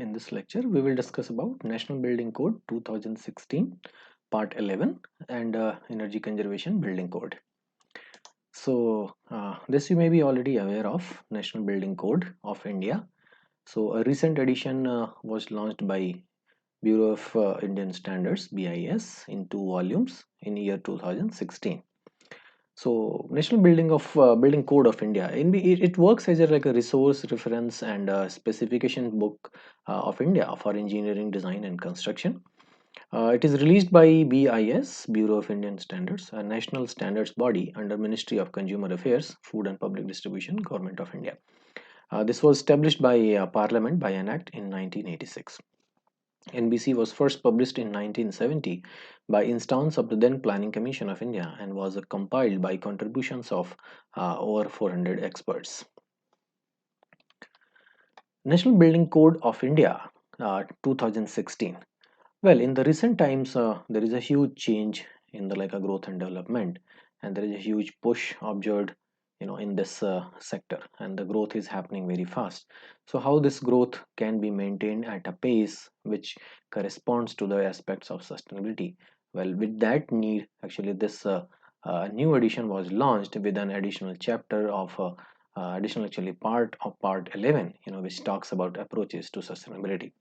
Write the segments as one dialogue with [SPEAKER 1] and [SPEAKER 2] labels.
[SPEAKER 1] In this lecture, we will discuss about National Building Code 2016, Part 11, and Energy Conservation Building Code. So, this you may be already aware of, National Building Code of India. So, a recent edition was launched by Bureau of Indian Standards (BIS) in 2 volumes in year 2016. So, National Building Code of India, it works as like a resource reference and a specification book of India for engineering, design, and construction. It is released by BIS, Bureau of Indian Standards, a national standards body under Ministry of Consumer Affairs, Food and Public Distribution, Government of India. This was established by Parliament by an act in 1986. NBC was first published in 1970 by instance of the then Planning Commission of India and was compiled by contributions of over 400 experts. National Building Code of India 2016. Well, in the recent times, there is a huge change in the like a growth and development, and there is a huge push observed, in this sector, and the growth is happening very fast. So, how this growth can be maintained at a pace which corresponds to the aspects of sustainability? Well, with that need, actually, this new edition was launched with an additional chapter of additional actually part of part 11, which talks about approaches to sustainability.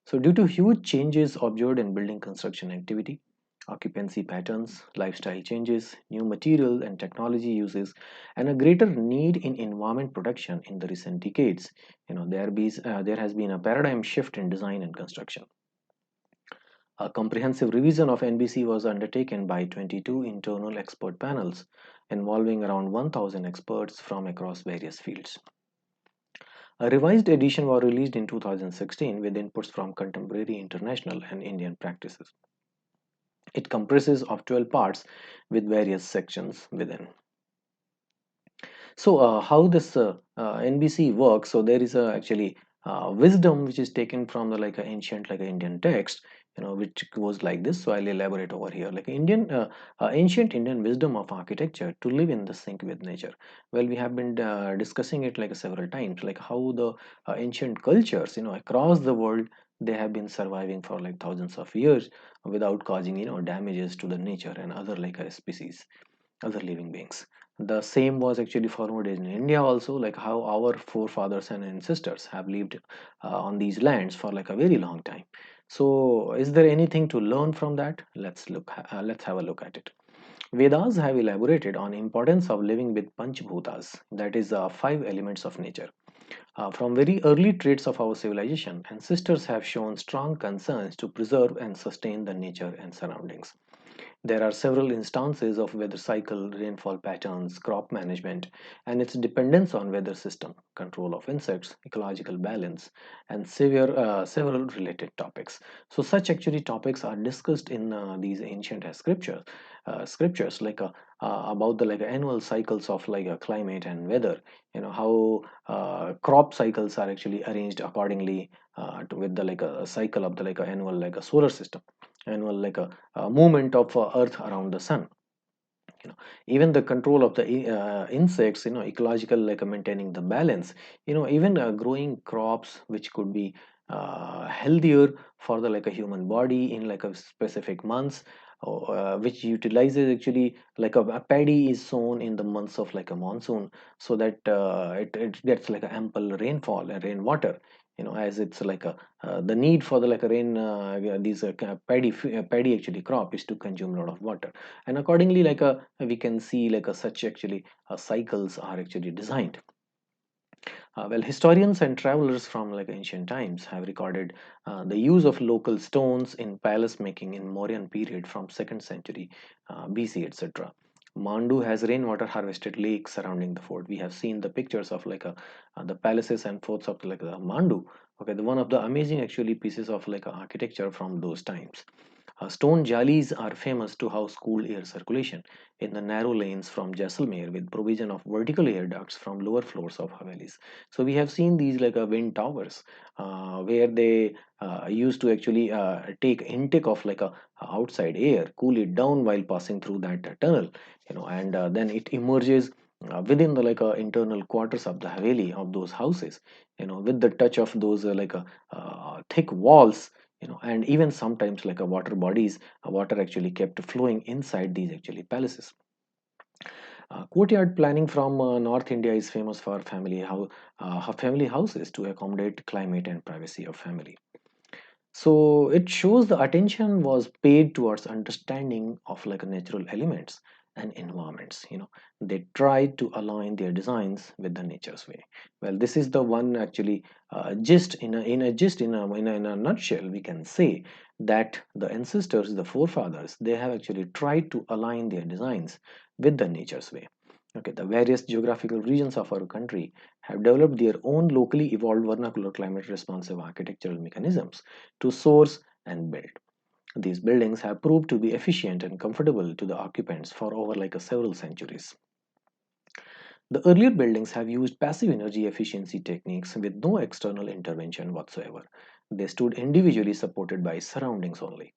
[SPEAKER 1] So, due to huge changes observed in building construction activity, occupancy patterns, lifestyle changes, new material and technology uses, and a greater need in environment protection in the recent decades, there has been a paradigm shift in design and construction. A comprehensive revision of NBC was undertaken by 22 internal expert panels involving around 1,000 experts from across various fields. A revised edition was released in 2016 with inputs from contemporary international and Indian practices. It comprises of 12 parts with various sections within. So, how this NBC works? So, there is actually wisdom which is taken from the like ancient like Indian text, which goes like this. So, I'll elaborate over here. Like ancient Indian wisdom of architecture to live in the sync with nature. Well, we have been discussing it like several times, like how the ancient cultures, across the world, they have been surviving for like thousands of years without causing damages to the nature and other like species, other living beings. The same was actually followed in India also, like how our forefathers and ancestors have lived on these lands for like a very long time. So, is there anything to learn from that? Let's have a look at it. Vedas have elaborated on importance of living with Panchbhutas, that is, 5 elements of nature. From very early traits of our civilization, ancestors have shown strong concerns to preserve and sustain the nature and surroundings. There are several instances of weather cycle, rainfall patterns, crop management, and its dependence on weather system, control of insects, ecological balance, and several related topics. So, such actually topics are discussed in these ancient scriptures like about the like annual cycles of like climate and weather. How crop cycles are actually arranged accordingly with the like a cycle of the like a annual like a solar system, annual like a movement of earth around the sun. Even the control of the insects, ecological like maintaining the balance, even growing crops which could be healthier for the like a human body in like a specific months, which utilizes actually like a paddy is sown in the months of like a monsoon, so that it gets like a ample rainfall and rainwater, as it's like a the need for the like a rain, these paddy actually crop is to consume a lot of water, and accordingly like a we can see like a such actually cycles are actually designed. Well, historians and travelers from like ancient times have recorded the use of local stones in palace making in Mauryan period from 2nd century BC, etc. Mandu has rainwater harvested lakes surrounding the fort. We have seen the pictures of like the palaces and forts of like the Mandu. Okay, the one of the amazing actually pieces of like architecture from those times. Stone jalis are famous to house cool air circulation in the narrow lanes from Jaisalmer with provision of vertical air ducts from lower floors of Havelis. So we have seen these like wind towers where they used to actually take intake of like a outside air, cool it down while passing through that tunnel, and then it emerges within the internal quarters of the haveli of those houses, with the touch of those thick walls, and even sometimes like a water bodies, water actually kept flowing inside these actually palaces. Courtyard planning from North India is famous for family houses to accommodate climate and privacy of family. So it shows the attention was paid towards understanding of like natural elements and environments. They tried to align their designs with the nature's way. Well, this is the one actually gist in a nutshell. We can say that the ancestors, the forefathers, they have actually tried to align their designs with the nature's way. Okay, the various geographical regions of our country have developed their own locally evolved vernacular climate responsive architectural mechanisms to source and build. These buildings have proved to be efficient and comfortable to the occupants for over several centuries. The earlier buildings have used passive energy efficiency techniques with no external intervention whatsoever. They stood individually supported by surroundings only.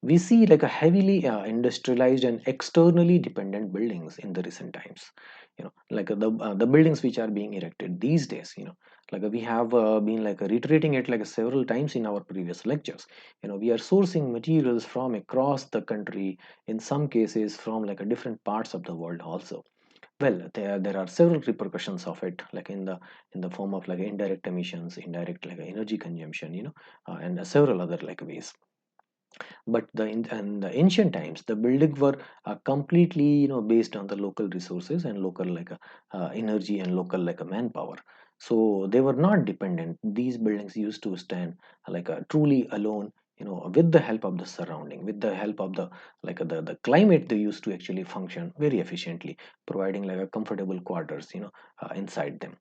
[SPEAKER 1] We see like a heavily industrialized and externally dependent buildings in the recent times, the buildings which are being erected these days, we have been reiterating it several times in our previous lectures. We are sourcing materials from across the country, in some cases from different parts of the world also. Well, there are several repercussions of it, in the form of indirect emissions, indirect energy consumption, and several other ways. But in the ancient times, the buildings were completely based on the local resources and local energy and local manpower. So they were not dependent. These buildings used to stand truly alone, with the help of the surrounding, with the help of the the climate. They used to actually function very efficiently, providing a comfortable quarters inside them.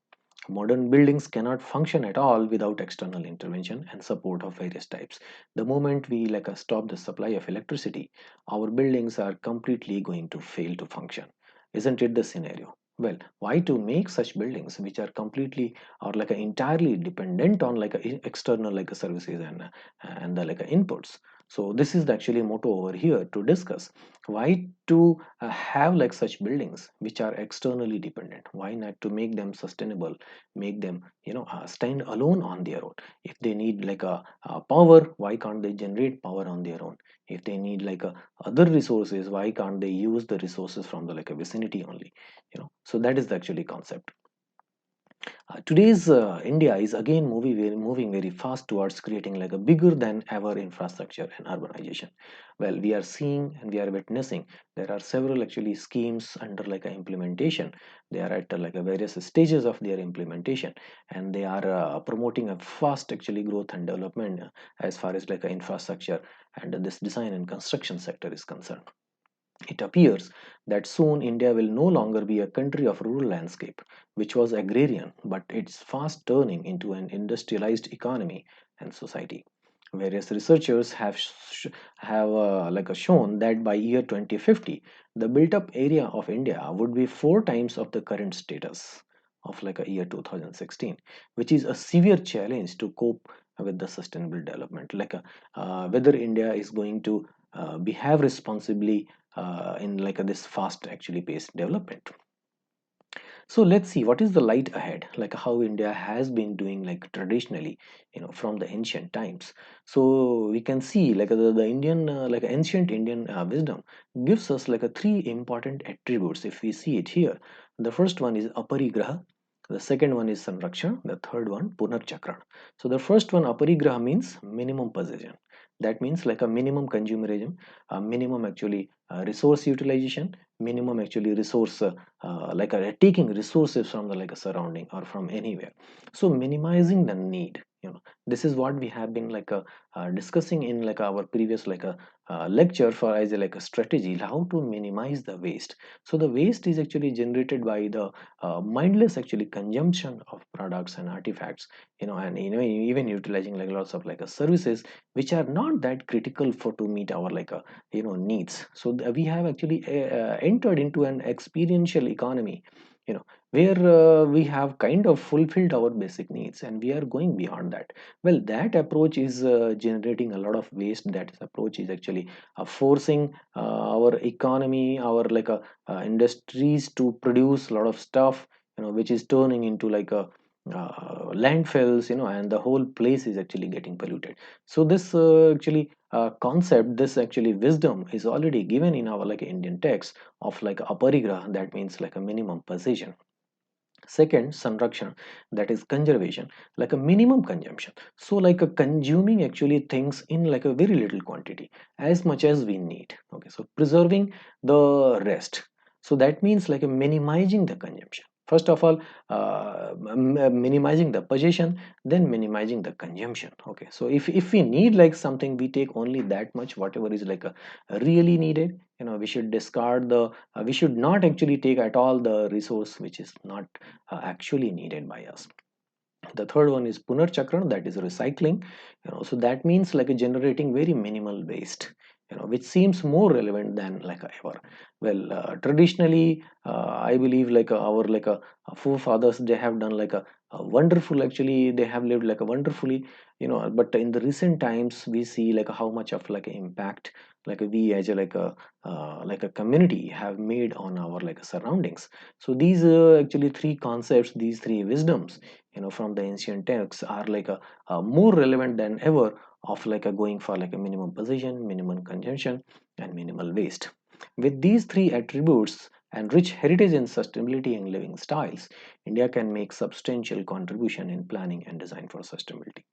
[SPEAKER 1] Modern buildings cannot function at all without external intervention and support of various types. The moment we stop the supply of electricity, our buildings are completely going to fail to function. Isn't it the scenario? Well, why to make such buildings which are completely or entirely dependent on external services and the inputs? So this is the actually motto over here to discuss. Why to have such buildings which are externally dependent? Why not to make them sustainable, make them stand alone on their own? If they need a power, why can't they generate power on their own? If they need other resources, why can't they use the resources from the a vicinity only? So that is the actually concept. Today's India is again moving very fast towards creating a bigger than ever infrastructure and urbanization. Well, we are seeing and we are witnessing there are several actually schemes under implementation. They are at various stages of their implementation, and they are promoting a fast actually growth and development as far as infrastructure and this design and construction sector is concerned. It appears that soon India will no longer be a country of rural landscape, which was agrarian, but it's fast turning into an industrialized economy and society. Various researchers have shown that by year 2050, the built-up area of India would be 4 times of the current status of a year 2016, which is a severe challenge to cope with the sustainable development. Whether India is going to behave responsibly in this fast actually paced development. So let's see what is the light ahead, how India has been doing traditionally, from the ancient times. So we can see the Indian ancient Indian wisdom gives us three important attributes. If we see it here, the first one is aparigraha, the second one is sanrakshan, the third one punarchakran. So the first one, aparigraha, means minimum possession. That means a minimum consumerism, a minimum actually resource utilization, minimum actually resource taking resources from the surrounding or from anywhere. So minimizing the need, this is what we have been discussing in our previous lecture for as a strategy, how to minimize the waste. So the waste is actually generated by the mindless actually consumption of products and artifacts, and even utilizing lots of services which are not that critical for to meet our needs. So we have actually entered into an experiential economy, where we have kind of fulfilled our basic needs and we are going beyond that. Well, that approach is generating a lot of waste. That approach is actually forcing our economy, our industries to produce a lot of stuff, which is turning into landfills, and the whole place is actually getting polluted. So this actually concept, this actually wisdom is already given in our Indian text of aparigraha, that means like a minimum possession. Second, sanrakshan, that is conservation, like a minimum consumption. So like a consuming actually things in like a very little quantity, as much as we need. Okay, so preserving the rest. So that means like a minimizing the consumption. First of all, minimizing the possession, then minimizing the consumption. Okay, so if we need like something, we take only that much, whatever is like a really needed. We should discard the we should not actually take at all the resource which is not actually needed by us. The third one is punarchakran, that is recycling. So that means like generating very minimal waste, which seems more relevant than like ever. Well, traditionally, I believe our forefathers, they have done a wonderful, actually they have lived like a wonderfully, but in the recent times we see like how much of like impact we as a like a community have made on our surroundings. So these actually three concepts, these three wisdoms, from the ancient texts are more relevant than ever, of going for like a minimum possession, minimum consumption, and minimal waste. With these three attributes and rich heritage in sustainability and living styles, India can make substantial contribution in planning and design for sustainability.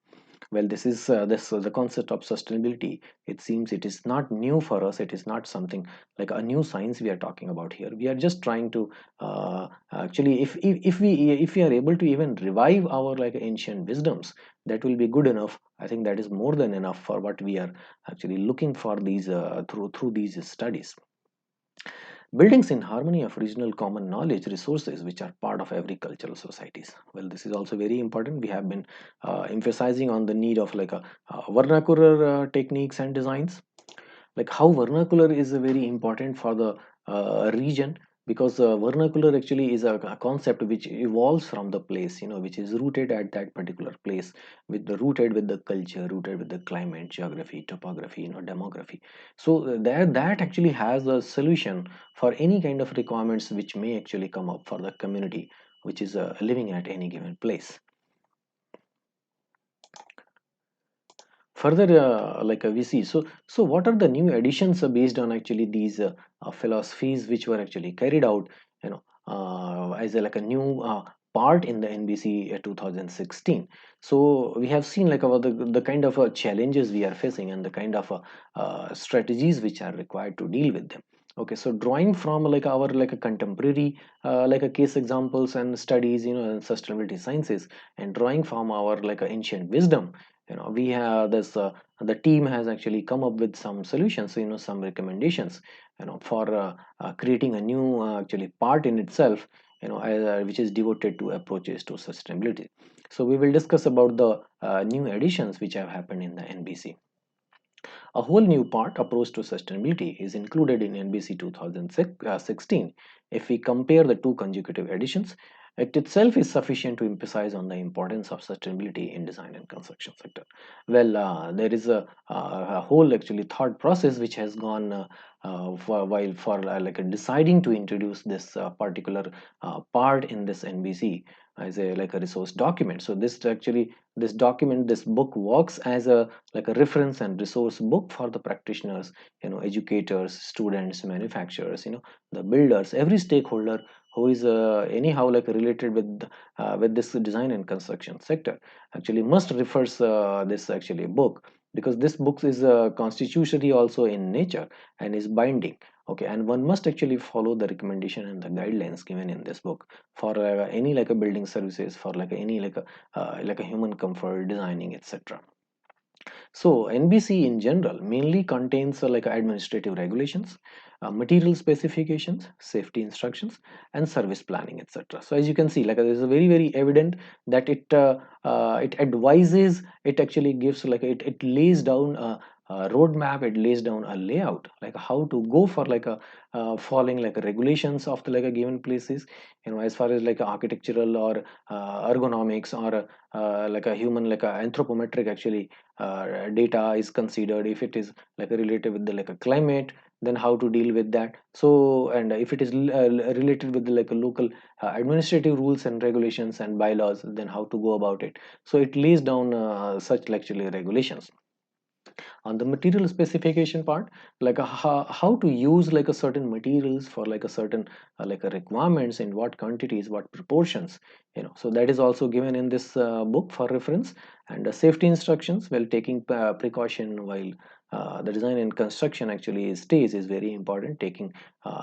[SPEAKER 1] Well, this the concept of sustainability. It seems it is not new for us. It is not something like a new science we are talking about here. We are just trying to actually, if we are able to even revive our ancient wisdoms, that will be good enough. I think that is more than enough for what we are actually looking for these through these studies. Buildings in harmony of regional common knowledge resources which are part of every cultural societies. Well, this is also very important. We have been emphasizing on the need of vernacular techniques and designs, like how vernacular is very important for the region, because vernacular actually is a concept which evolves from the place, which is rooted at that particular place, with the rooted with the culture, rooted with the climate, geography, topography, demography. So that actually has a solution for any kind of requirements which may actually come up for the community which is living at any given place. Further we see, so what are the new additions based on actually these philosophies which were actually carried out, as a new part in the NBC 2016. So we have seen about the kind of challenges we are facing and the kind of strategies which are required to deal with them. Okay, so drawing from our a contemporary a case examples and studies, in sustainability sciences, and drawing from our ancient wisdom, we have this the team has actually come up with some solutions, some recommendations, for creating a new actually part in itself, which is devoted to approaches to sustainability. So we will discuss about the new additions which have happened in the NBC. A whole new part, approach to sustainability, is included in NBC 2016. If we compare the two consecutive editions, it itself is sufficient to emphasize on the importance of sustainability in design and construction sector. Well, there is a whole actually thought process which has gone for while for deciding to introduce this particular part in this NBC as a a resource document. So this actually, this document, this book works as a a reference and resource book for the practitioners, educators, students, manufacturers, the builders, every stakeholder who is anyhow related with this design and construction sector, actually must refers this actually book, because this book is constitutionally also in nature and is binding. Okay, and one must actually follow the recommendation and the guidelines given in this book for any a building services, for any a human comfort designing, etc. So NBC in general mainly contains administrative regulations, material specifications, safety instructions, and service planning, etc. So as you can see, it is very evident that it advises, it actually gives it lays down roadmap. It lays down a layout, like how to go for like a following like a regulations of the like a given places, as far as like a architectural or ergonomics or like a human like a anthropometric actually data is considered. If it is like a related with the like a climate, then how to deal with that. So, and if it is related with the like a local administrative rules and regulations and bylaws, then how to go about it. So it lays down such actually regulations. On the material specification part, like how to use like a certain materials for like a certain like a requirements, in what quantities, what proportions, so that is also given in this book for reference. And safety instructions, while taking precaution while the design and construction actually stays, is very important. Taking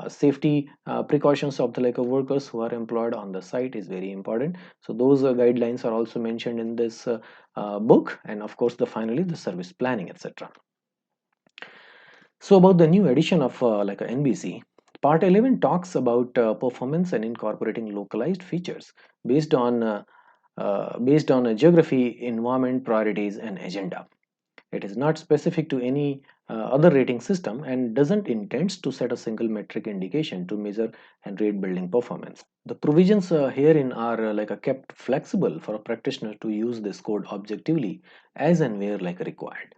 [SPEAKER 1] safety precautions of the like workers who are employed on the site is very important. So those guidelines are also mentioned in this book. And of course, the finally the service planning, etc. So about the new edition of like a NBC, Part 11 talks about performance and incorporating localized features based on geography, environment, priorities, and agenda. It is not specific to any other rating system and doesn't intend to set a single metric indication to measure and rate building performance. The provisions herein are kept flexible for a practitioner to use this code objectively as and where like required.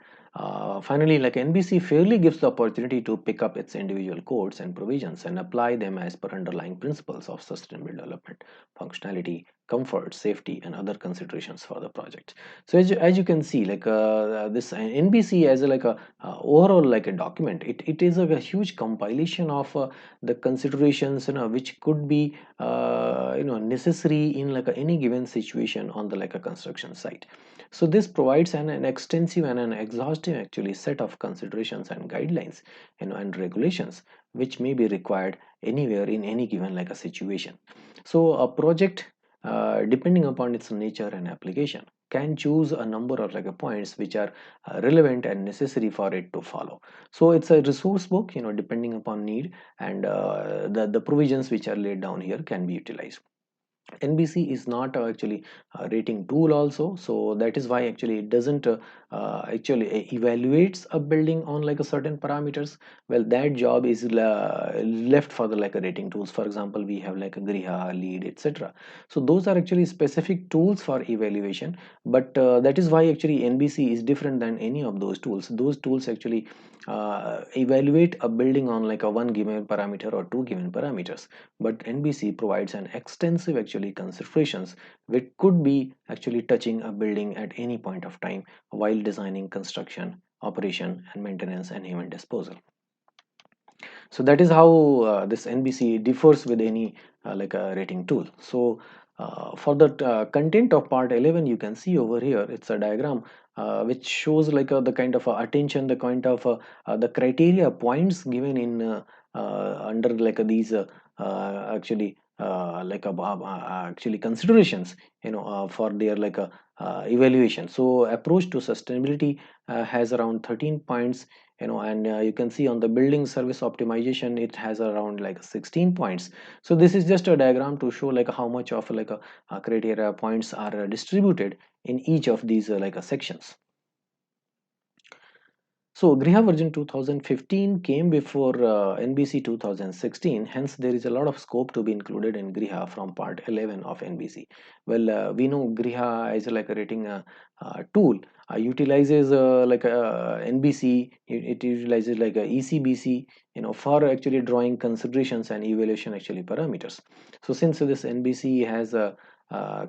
[SPEAKER 1] Finally, like NBC fairly gives the opportunity to pick up its individual codes and provisions and apply them as per underlying principles of sustainable development, functionality, comfort, safety, and other considerations for the project. So as you can see, this NBC as a, like a overall like a document, it is a huge compilation of the considerations, which could be necessary in like any given situation on the like a construction site. So this provides an extensive and an exhaustive actually set of considerations and guidelines, and regulations which may be required anywhere in any given like a situation. So a project, depending upon its nature and application, can choose a number of like a points which are relevant and necessary for it to follow. So it's a resource book, depending upon need, and the provisions which are laid down here can be utilized. NBC is not actually a rating tool also, so that is why actually it doesn't actually evaluates a building on like a certain parameters. Well, that job is left for the like a rating tools. For example, we have like a Griha, lead, etc. So those are actually specific tools for evaluation, but that is why actually NBC is different than any of those tools. Those tools actually evaluate a building on like a one given parameter or two given parameters, but NBC provides an extensive actually considerations which could be actually touching a building at any point of time while designing construction, operation, and maintenance, and even disposal. So that is how this NBC differs with any like a rating tool. So for the content of part 11, you can see over here it's a diagram which shows like the kind of attention, the kind of the criteria points given in under like these actually actually considerations, for their like a evaluation. So approach to sustainability has around 13 points, and you can see on the building service optimization it has around like 16 points. So this is just a diagram to show like how much of like a criteria points are distributed in each of these sections. So Griha version 2015 came before NBC 2016, hence there is a lot of scope to be included in Griha from part 11 of NBC. Well, we know Griha is like a rating tool, utilizes like a NBC, it utilizes like a ECBC, for actually drawing considerations and evaluation actually parameters. So since this NBC has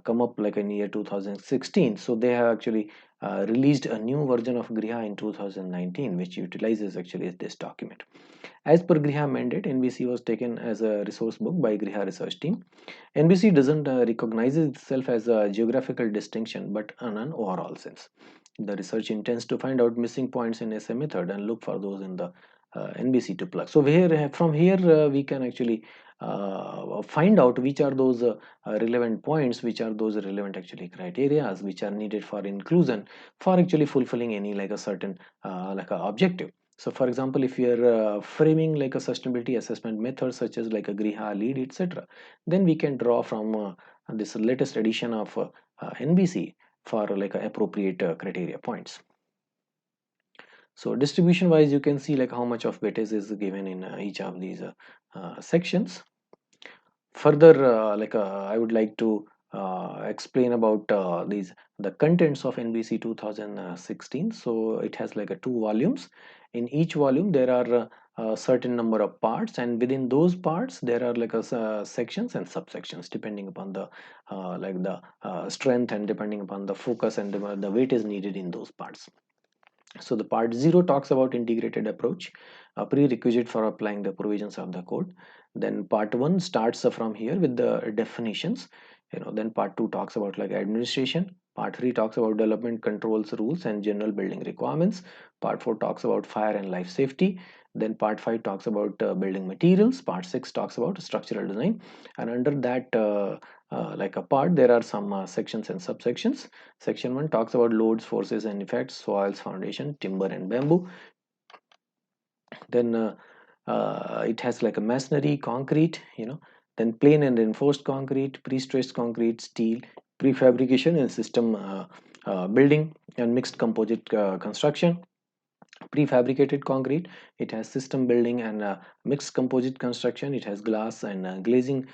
[SPEAKER 1] come up like in year 2016, so they have actually released a new version of Griha in 2019, which utilizes actually this document. As per Griha mandate, NBC was taken as a resource book by Griha research team. NBC doesn't recognize itself as a geographical distinction, but in an overall sense. The research intends to find out missing points in SA method and look for those in the NBC to plug. So from here we can actually find out which are those relevant points, which are those relevant actually criteria which are needed for inclusion for actually fulfilling any like a certain like a objective. So for example, if you are framing like a sustainability assessment method such as like a Griha, lead, etc., then we can draw from this latest edition of NBC for like appropriate criteria points. So distribution wise, you can see like how much of weightage is given in each of these sections. Further, I would like to explain about these the contents of NBC 2016. So it has like a two volumes. In each volume there are a certain number of parts, and within those parts there are like a sections and subsections depending upon the strength, and depending upon the focus and the weight is needed in those parts. So the part 0 talks about integrated approach, a prerequisite for applying the provisions of the code. Then part 1 starts from here with the definitions. Then part 2 talks about like administration. Part 3 talks about development controls, rules and general building requirements. Part 4 talks about fire and life safety. Then part 5 talks about building materials. Part 6 talks about structural design. And under that like a part, there are some sections and subsections. Section 1 talks about loads, forces and effects, soils, foundation, timber and bamboo. Then it has like a masonry, concrete, then plain and reinforced concrete, pre-stressed concrete, steel, prefabrication and system building, and mixed composite construction. Prefabricated concrete, it has system building and mixed composite construction. It has glass and glazing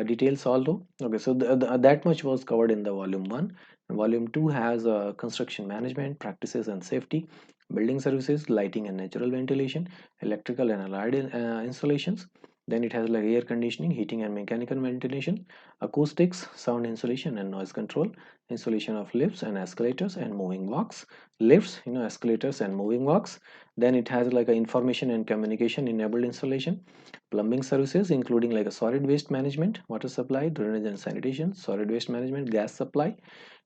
[SPEAKER 1] details also. Okay, so that much was covered in the volume 1. Volume 2 has construction management practices and safety, building services, lighting and natural ventilation, electrical and allied installations. Then it has like air conditioning, heating and mechanical ventilation, acoustics, sound insulation and noise control, installation of lifts and escalators and moving walks, lifts, escalators and moving walks. Then it has like a information and communication enabled installation, plumbing services including like a solid waste management, water supply, drainage and sanitation, solid waste management, gas supply.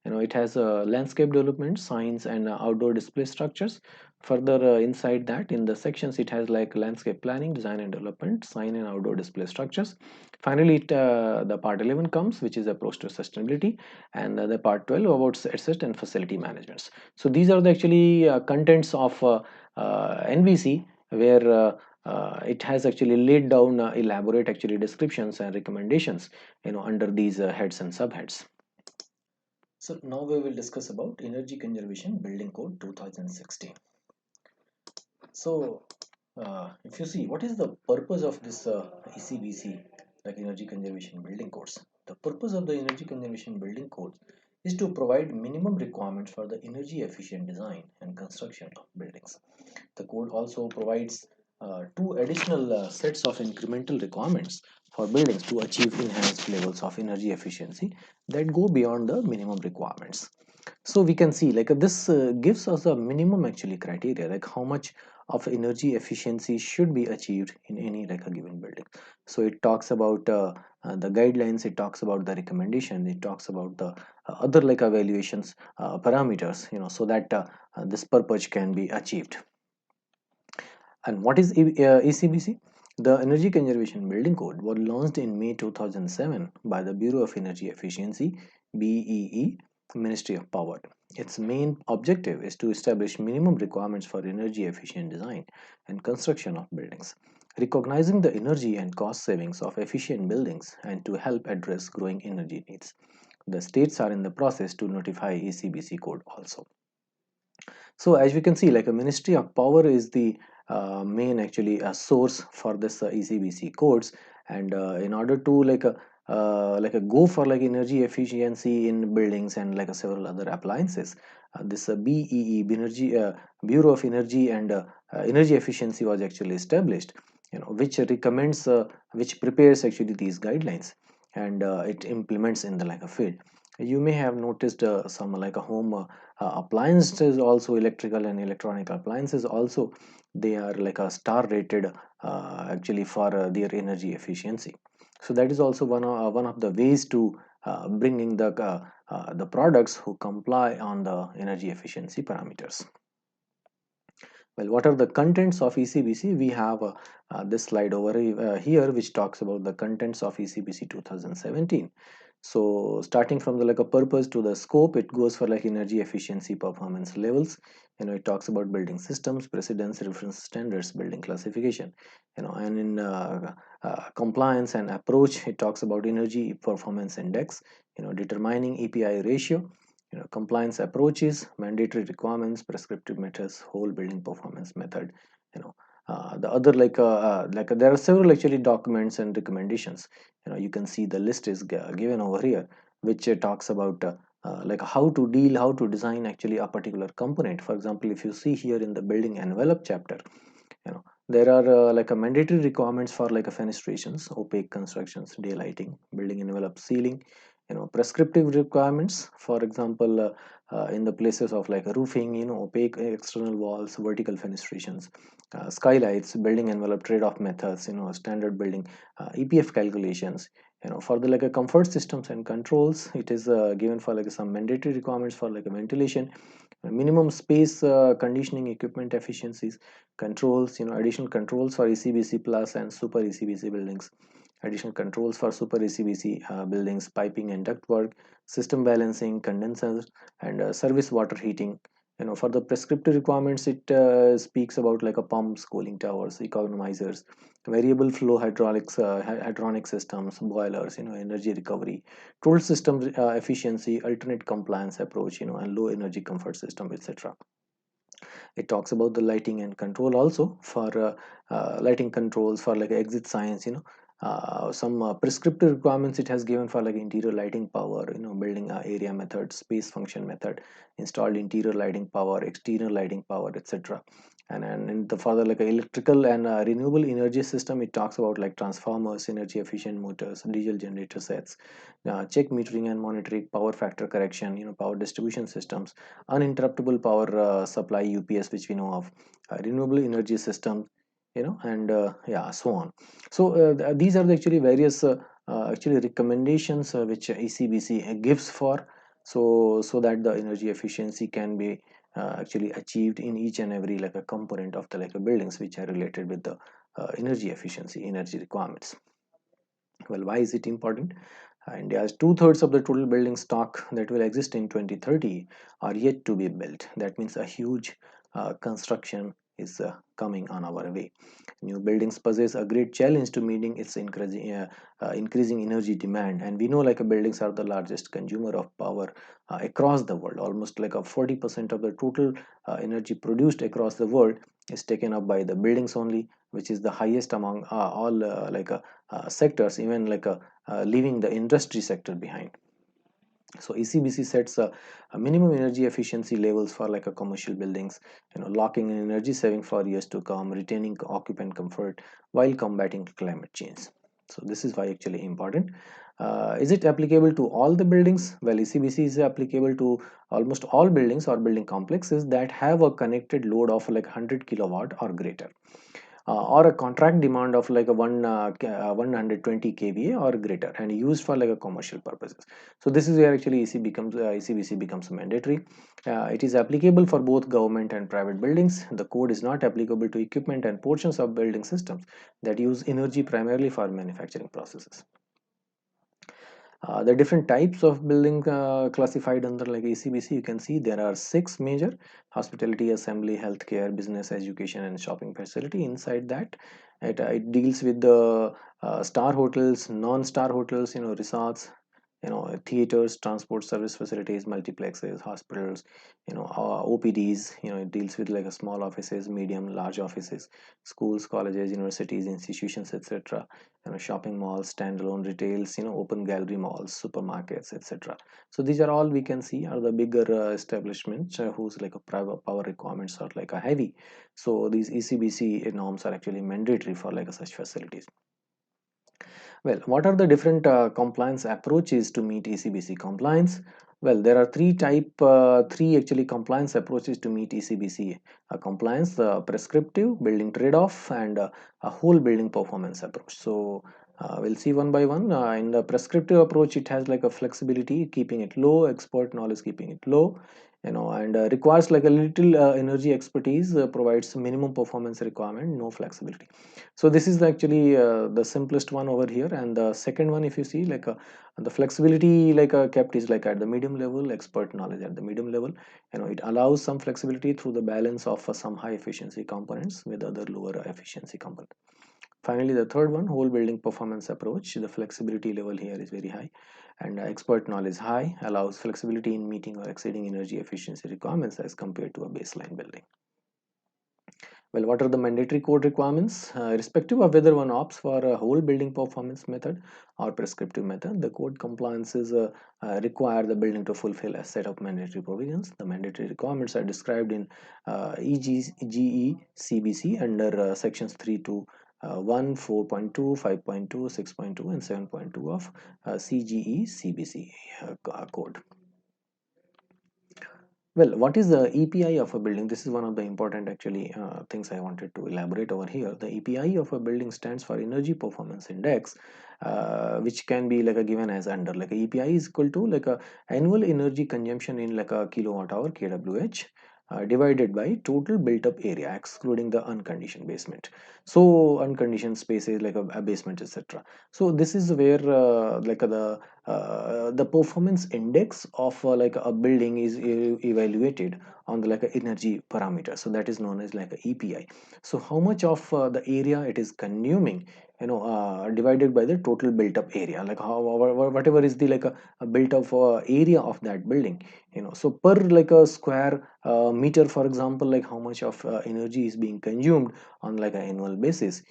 [SPEAKER 1] It has landscape development, signs and outdoor display structures. Further inside that, in the sections, it has like landscape planning, design and development, sign and outdoor display structures. Finally the part 11 comes, which is approach to sustainability, and the part 12 about asset and facility management. So these are the actually contents of NBC, where it has actually laid down elaborate actually descriptions and recommendations under these heads and subheads. So now we will discuss about Energy Conservation Building Code 2016. So if you see, what is the purpose of this ECBC, like Energy Conservation Building Codes? The purpose of the Energy Conservation Building Codes is to provide minimum requirements for the energy efficient design and construction of buildings. The code also provides two additional sets of incremental requirements for buildings to achieve enhanced levels of energy efficiency that go beyond the minimum requirements. So we can see like this gives us a minimum actually criteria, like how much of energy efficiency should be achieved in any like a given building. So it talks about the guidelines, it talks about the recommendation, it talks about the other like evaluations parameters, so that this purpose can be achieved. And what is ECBC? The Energy Conservation Building Code was launched in May 2007 by the Bureau of Energy Efficiency, BEE, Ministry of Power. Its main objective is to establish minimum requirements for energy efficient design and construction of buildings, recognizing the energy and cost savings of efficient buildings and to help address growing energy needs. The states are in the process to notify ECBC code also. So as we can see, like a Ministry of Power is the main actually source for this ECBC codes, and in order to like a go for like energy efficiency in buildings and like several other appliances, this BEE, Bureau of Energy and Energy Efficiency was actually established, which recommends, which prepares actually these guidelines, and it implements in the like a field. You may have noticed some like a home appliances also, electrical and electronic appliances also, they are like a star rated actually for their energy efficiency. So that is also one of the ways to bringing the products who comply on the energy efficiency parameters. Well, what are the contents of ECBC? We have this slide over here, which talks about the contents of ECBC 2017. So starting from the like a purpose to the scope, it goes for like energy efficiency performance levels. It talks about building systems, precedence, reference standards, building classification. And in compliance and approach, it talks about energy performance index. Determining EPI ratio. Compliance approaches, mandatory requirements, prescriptive methods, whole building performance method. You know, the other there are several actually documents and recommendations. You can see the list is given over here, which talks about how to design actually a particular component. For example, if you see here in the building envelope chapter, there are mandatory requirements for fenestrations, opaque constructions, daylighting, building envelope ceiling. Prescriptive requirements, for example, in the places of roofing, opaque external walls, vertical fenestrations, skylights, building envelope trade-off methods, standard building EPF calculations. For the comfort systems and controls, it is given for some mandatory requirements for ventilation, minimum space, conditioning equipment efficiencies, controls, additional controls for ECBC plus and super ECBC buildings, additional controls for super ECBC buildings, piping and ductwork, system balancing, condensers, and service water heating. For the prescriptive requirements, it speaks about pumps, cooling towers, economizers, variable flow hydraulics, hydronic systems, boilers, energy recovery, tool system efficiency, alternate compliance approach, and low energy comfort system, etc. It talks about the lighting and control also, for lighting controls for exit signs, some prescriptive requirements it has given for interior lighting power, building area method, space function method, installed interior lighting power, exterior lighting power, etc. And in the further electrical and renewable energy system, it talks about transformers, energy efficient motors, diesel generator sets, check metering and monitoring, power factor correction, power distribution systems, uninterruptible power supply UPS, which we know of, renewable energy systems, and yeah, so on. So these are the actually various actually recommendations which ECBC gives for, so that the energy efficiency can be actually achieved in each and every a component of the buildings which are related with the energy efficiency, energy requirements. Well, why is it important? India has two-thirds of the total building stock that will exist in 2030 are yet to be built. That means a huge construction is coming on our way. New buildings possess a great challenge to meeting its increasing energy demand, and we know buildings are the largest consumer of power across the world. Almost a 40% of the total energy produced across the world is taken up by the buildings only, which is the highest among all sectors, even leaving the industry sector behind. So ECBC sets a minimum energy efficiency levels for a commercial buildings, locking in energy saving for years to come, retaining occupant comfort while combating climate change. So this is why actually important. Is it applicable to all the buildings? Well, ECBC is applicable to almost all buildings or building complexes that have a connected load of 100 kilowatt or greater, or a contract demand of 120 kVA or greater, and used for a commercial purposes. So this is where actually ECBC becomes mandatory. It is applicable for both government and private buildings. The code is not applicable to equipment and portions of building systems that use energy primarily for manufacturing processes. The different types of building classified under ECBC, you can see there are 6 major: hospitality, assembly, healthcare, business, education, and shopping facility. Inside that, it deals with the star hotels, non-star hotels, resorts, theaters, transport service facilities, multiplexes, hospitals, OPDs. It deals with a small offices, medium, large offices, schools, colleges, universities, institutions, etc. Shopping malls, standalone retails, open gallery malls, supermarkets, etc. So these are all we can see are the bigger establishments whose private power requirements are a heavy. So these ECBC norms are actually mandatory for such facilities. Well, what are the different compliance approaches to meet ECBC compliance? Well, there are three actually compliance approaches to meet ECBC compliance: prescriptive, building trade-off, and a whole building performance approach. So we'll see one by one. In the prescriptive approach, it has a flexibility, keeping it low, expert knowledge, keeping it low, and requires a little energy expertise, provides minimum performance requirement, no flexibility. So this is actually the simplest one over here. And the second one, if you see the flexibility kept is at the medium level, expert knowledge at the medium level. It allows some flexibility through the balance of some high efficiency components with other lower efficiency components. Finally, the third one, whole building performance approach. The flexibility level here is very high, and expert knowledge high, allows flexibility in meeting or exceeding energy efficiency requirements as compared to a baseline building. Well, what are the mandatory code requirements? Irrespective of whether one opts for a whole building performance method or prescriptive method, the code compliances require the building to fulfill a set of mandatory provisions. The mandatory requirements are described in EGE CBC under sections 3 to 1, 4.2, 5.2, 6.2, and 7.2 of CGE CBC code. Well, what is the EPI of a building? This is one of the important actually things I wanted to elaborate over here. The EPI of a building stands for Energy Performance Index, which can be like a given as under, like a EPI is equal to like a annual energy consumption in like a kilowatt hour kWh, divided by total built up area excluding the unconditioned basement. So unconditioned spaces like a basement, etc. So this is where the performance index of like a building is evaluated on the like a energy parameter. So that is known as like a EPI. So how much of the area it is consuming, divided by the total built up area, like how whatever is the like a built up area of that building, so per like a square meter, for example, like how much of energy is being consumed on like an annual basis,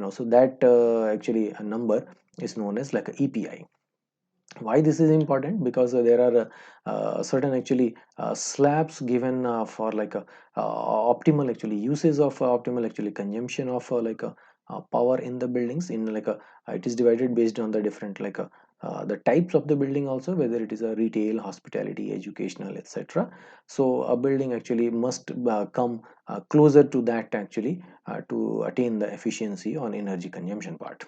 [SPEAKER 1] so that actually a number is known as like a EPI. Why this is important? Because there are certain actually slabs given for like a optimal actually uses of optimal actually consumption of like a power in the buildings, in like a it is divided based on the different like the types of the building also, whether it is a retail, hospitality, educational, etc. So a building actually must come closer to that actually to attain the efficiency on energy consumption part.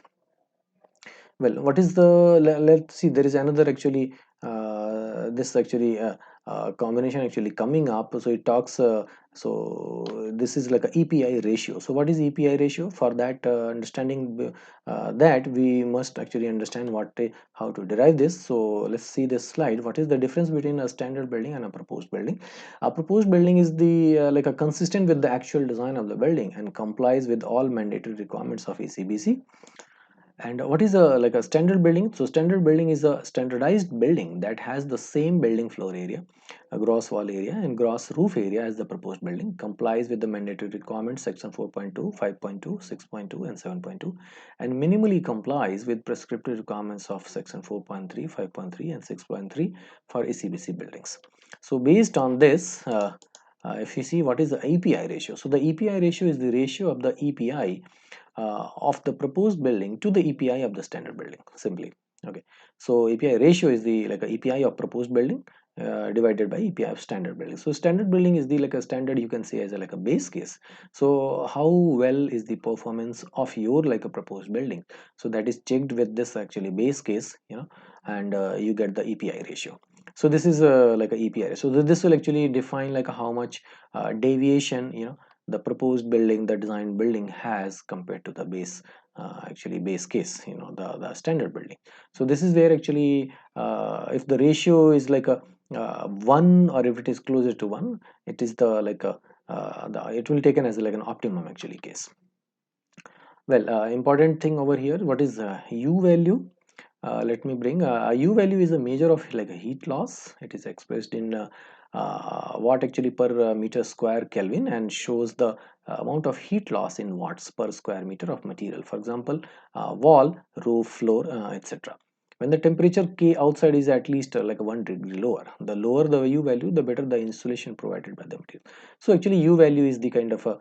[SPEAKER 1] Well, what is the let's see, there is another actually this actually combination actually coming up. So it talks so this is like a EPI ratio. So what is EPI ratio? For that understanding that we must actually understand how to derive this. So let's see this slide. What is the difference between a standard building and a proposed building? A proposed building is the like a consistent with the actual design of the building and complies with all mandatory requirements of ECBC. And what is a like a standard building? So standard building is a standardized building that has the same building floor area, a gross wall area, and gross roof area as the proposed building, complies with the mandatory requirements section 4.2, 5.2, 6.2, and 7.2, and minimally complies with prescriptive requirements of section 4.3, 5.3, and 6.3 for ECBC buildings. So based on this, if you see what is the EPI ratio, so the EPI ratio is the ratio of the EPI of the proposed building to the EPI of the standard building, simply. Okay, so EPI ratio is the like a EPI of proposed building divided by EPI of standard building. So standard building is the like a standard, you can say, as a like a base case. So how well is the performance of your like a proposed building? So that is checked with this actually base case, and you get the EPI ratio. So this is like a EPI. So this will actually define like how much deviation the proposed building, the design building has compared to the base actually base case, the standard building. So this is where actually if the ratio is like a 1, or if it is closer to 1, it is the like a it will taken as like an optimum actually case. Well, important thing over here, what is U value? Let me bring U value is a measure of like a heat loss. It is expressed in watt actually per meter square Kelvin, and shows the amount of heat loss in watts per square meter of material. For example, wall, roof, floor, etc. When the temperature K outside is at least like 1 degree lower, the lower the U value, the better the insulation provided by the material. So actually U value is the kind of a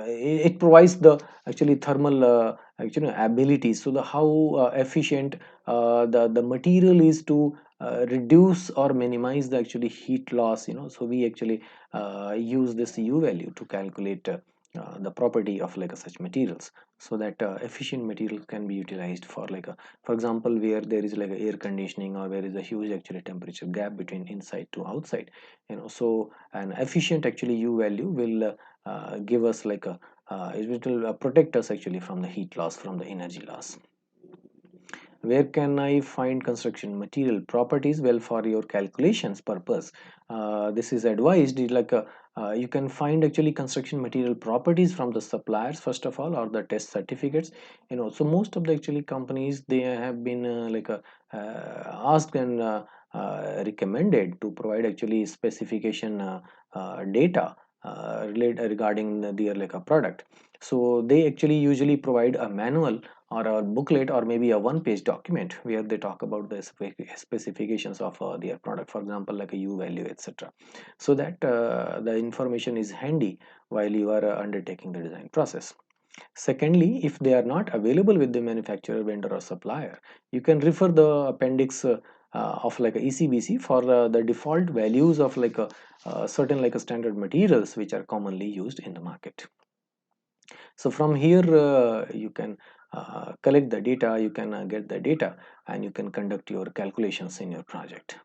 [SPEAKER 1] it provides the actually thermal actually abilities. So the how efficient the material is to reduce or minimize the actually heat loss, so we actually use this U value to calculate the property of like such materials, so that efficient materials can be utilized for like for example, where there is like a air conditioning, or where is a huge actually temperature gap between inside to outside, so an efficient actually U value will give us like a it will protect us actually from the heat loss, from the energy loss. Where can I find construction material properties? Well, for your calculations purpose, this is advised like You can find actually construction material properties from the suppliers first of all, or the test certificates. So most of the actually companies, they have been asked and recommended to provide actually specification data regarding their like a product. So they actually usually provide a manual or a booklet or maybe a one-page document where they talk about the specifications of their product, for example like a U value, etc., so that the information is handy while you are undertaking the design process. Secondly, if they are not available with the manufacturer, vendor or supplier, you can refer the appendix of like a ECBC for the default values of like a certain like a standard materials which are commonly used in the market. So from here you can collect the data, you can get the data, and you can conduct your calculations in your project.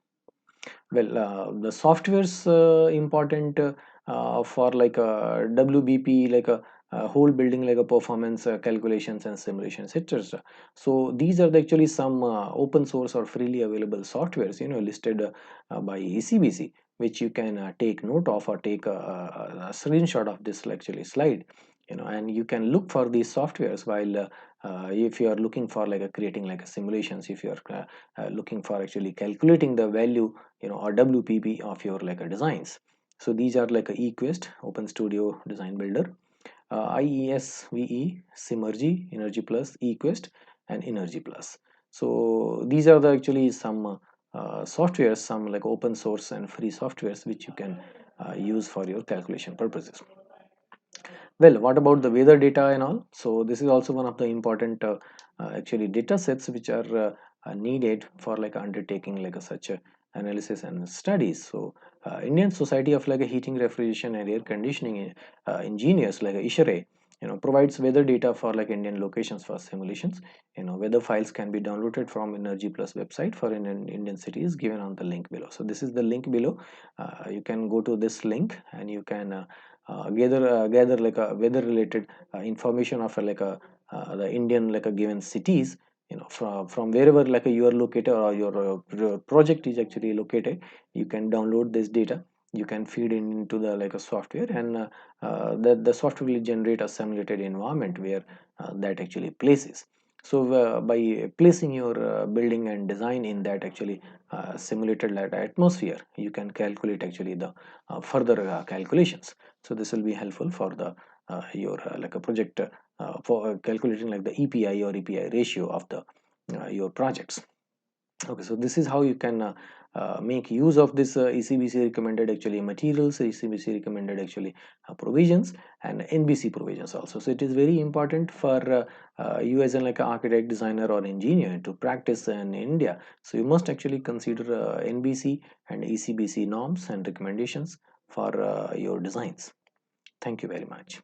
[SPEAKER 1] Well, the softwares important for like a WBP, like a whole building like a performance calculations and simulations, etc. So these are actually some open source or freely available softwares, listed by ECBC, which you can take note of or take a screenshot of this actually slide, and you can look for these softwares while if you are looking for like a creating like a simulations, if you are looking for actually calculating the value, or WPP of your like a designs. So these are like a eQuest, Open Studio Design Builder, IESVE, Symergy, Energy Plus, eQuest, and Energy Plus. So these are the actually some softwares, some like open source and free softwares which you can use for your calculation purposes. Well, what about the weather data and all? So this is also one of the important actually data sets which are needed for like undertaking like a such a analysis and studies. So Indian Society of like a Heating, Refrigeration and Air Conditioning engineers, like ISHRE, provides weather data for like Indian locations for simulations. Weather files can be downloaded from Energy Plus website for Indian cities given on the link below. So this is the link below. You can go to this link and you can gather like a weather related information of like a the Indian like a given cities, from wherever like you are located or your project is actually located. You can download this data, you can feed into the like a software, and the software will generate a simulated environment where that actually places. So by placing your building and design in that actually simulated like atmosphere, you can calculate actually the further calculations. So this will be helpful for the your like a project for calculating like the EPI or EPI ratio of the your projects. Okay, so this is how you can make use of this ECBC recommended actually materials, ECBC recommended actually provisions, and NBC provisions also. So it is very important for you as an like an architect, designer, or engineer to practice in India. So you must actually consider NBC and ECBC norms and recommendations for your designs. Thank you very much.